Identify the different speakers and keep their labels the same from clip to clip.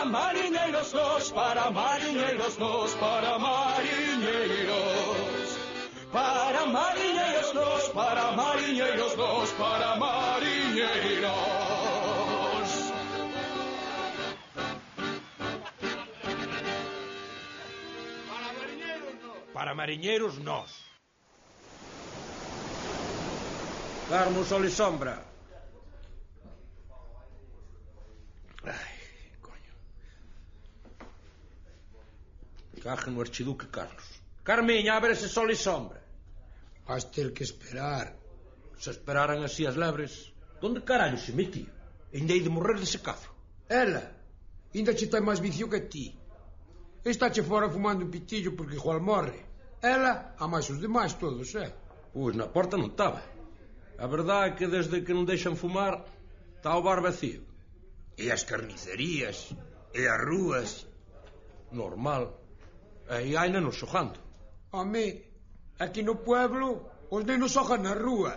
Speaker 1: mariñeiros nós, para mariñeiros nós, para mariñeiros. Para mariñeiros nós, para mariñeiros nós, para mariñeiros.
Speaker 2: Para mariñeiros nós.
Speaker 3: Para mariñeiros nós. Carmo, sol e sombra. Ai, coño. Caja no archiduque Carlos. Carmiña, abre ese sol e sombra.
Speaker 4: Vas ter que esperar.
Speaker 3: Se esperaran así as lebres, donde carallo se metía? Ainda hei de morrer de secado.
Speaker 4: Ela, ainda che ten máis vicio que ti. Estáche fora fumando un pitillo porque igual morre. Ela, a máis os demais todos,
Speaker 3: Pois na porta non estaba. A verdade é que desde que non deixan fumar, está o bar vacío.
Speaker 4: E as carnicerías, e as rúas.
Speaker 3: Normal. E hai nenos xogando.
Speaker 4: Home, aquí no pueblo os nenos xogan na rúa,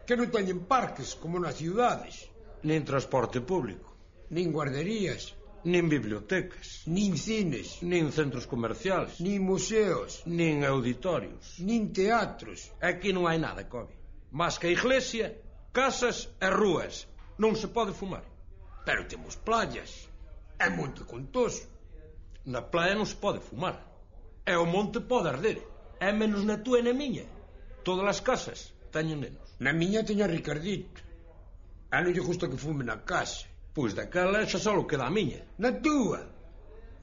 Speaker 4: que non teñen parques como nas ciudades.
Speaker 3: Nin transporte público.
Speaker 4: Nin guarderías.
Speaker 3: Nin bibliotecas.
Speaker 4: Nin cines.
Speaker 3: Nin centros comerciales.
Speaker 4: Nin museos.
Speaker 3: Nin auditorios.
Speaker 4: Nin teatros.
Speaker 3: Aquí non hai nada, Cobi. Mas que a iglesia, casas e rúas. Non se pode fumar.
Speaker 4: Pero temos playas. É monte contoso.
Speaker 3: Na playa non se pode fumar. E o monte pode arder. É menos na túa e na miña. Todas as casas teñen nenos.
Speaker 4: Na miña teña Ricardito. A non lle gusta que fume na casa.
Speaker 3: Pois daquela xa só queda a miña.
Speaker 4: Na túa.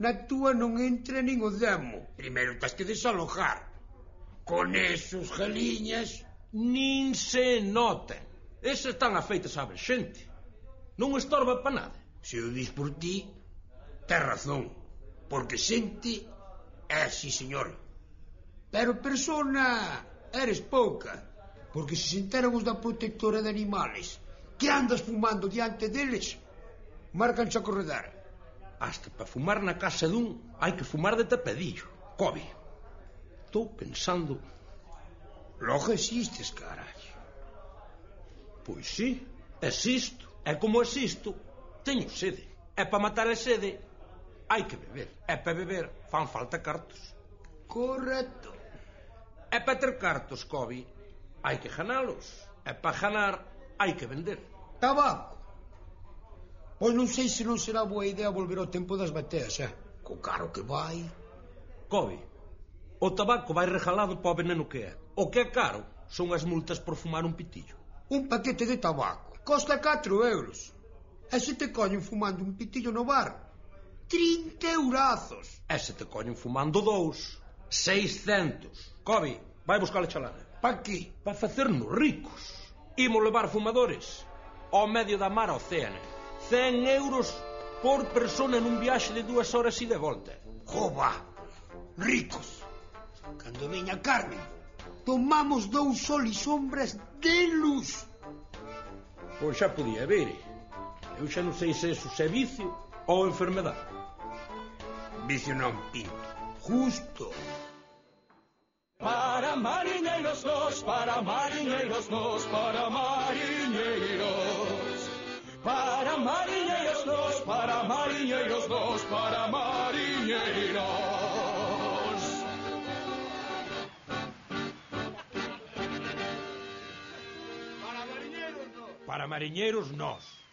Speaker 4: Na túa non entra nin o demo. Primeiro tens que desalojar. Con esos galiñas.
Speaker 3: Nin se notan. Esas están afeitas a ver xente. Non estorba para nada.
Speaker 4: Se o dis por ti, tes razón. Porque xente é, sí, señor. Pero persona eres pouca. Porque se sentaran os da protectora de animales que andas fumando diante deles, marcanse a corredar.
Speaker 3: Hasta para fumar na casa dun hai que fumar de tapadillo. Cobi, estou pensando.
Speaker 4: Logo existes, carallo.
Speaker 3: Pois sí, existo. E como existo, teño sede. E para matar a sede hai que beber. E para beber fan falta cartos.
Speaker 4: Correcto.
Speaker 3: E para ter cartos, Cobi, hai que ganalos. E para ganar hai que vender.
Speaker 4: Tabaco. Pois non sei se non será boa idea volver ao tempo das bateas, Co caro que vai.
Speaker 3: Cobi, o tabaco vai regalado para o veneno que é. O que é caro son as multas por fumar un pitillo.
Speaker 4: Un paquete de tabaco costa 4 euros. E se te coñen fumando un pitillo no bar, 30 eurazos.
Speaker 3: E se te coñen fumando 2, 600. Cobi, vai buscar a chalana.
Speaker 4: Pa qué?
Speaker 3: Para facernos ricos. Imos levar fumadores ao medio da mar océana. 100 euros por persona nun viaxe de 2 horas e de volta.
Speaker 4: Jova, ricos. Cando veña Carmen, tomamos 2 sol e sombras de luz.
Speaker 3: Pois xa podía ver. Eu xa non sei se eso é vicio ou enfermedade.
Speaker 4: Vicio non pinto. Justo.
Speaker 1: Para mariñeiros nós, para mariñeiros nós, para mariñeiros. Para mariñeiros nós, para mariñeiros nós, para mariñeiros.
Speaker 2: Para mariñeiros nós.
Speaker 3: Para mariñeiros nós.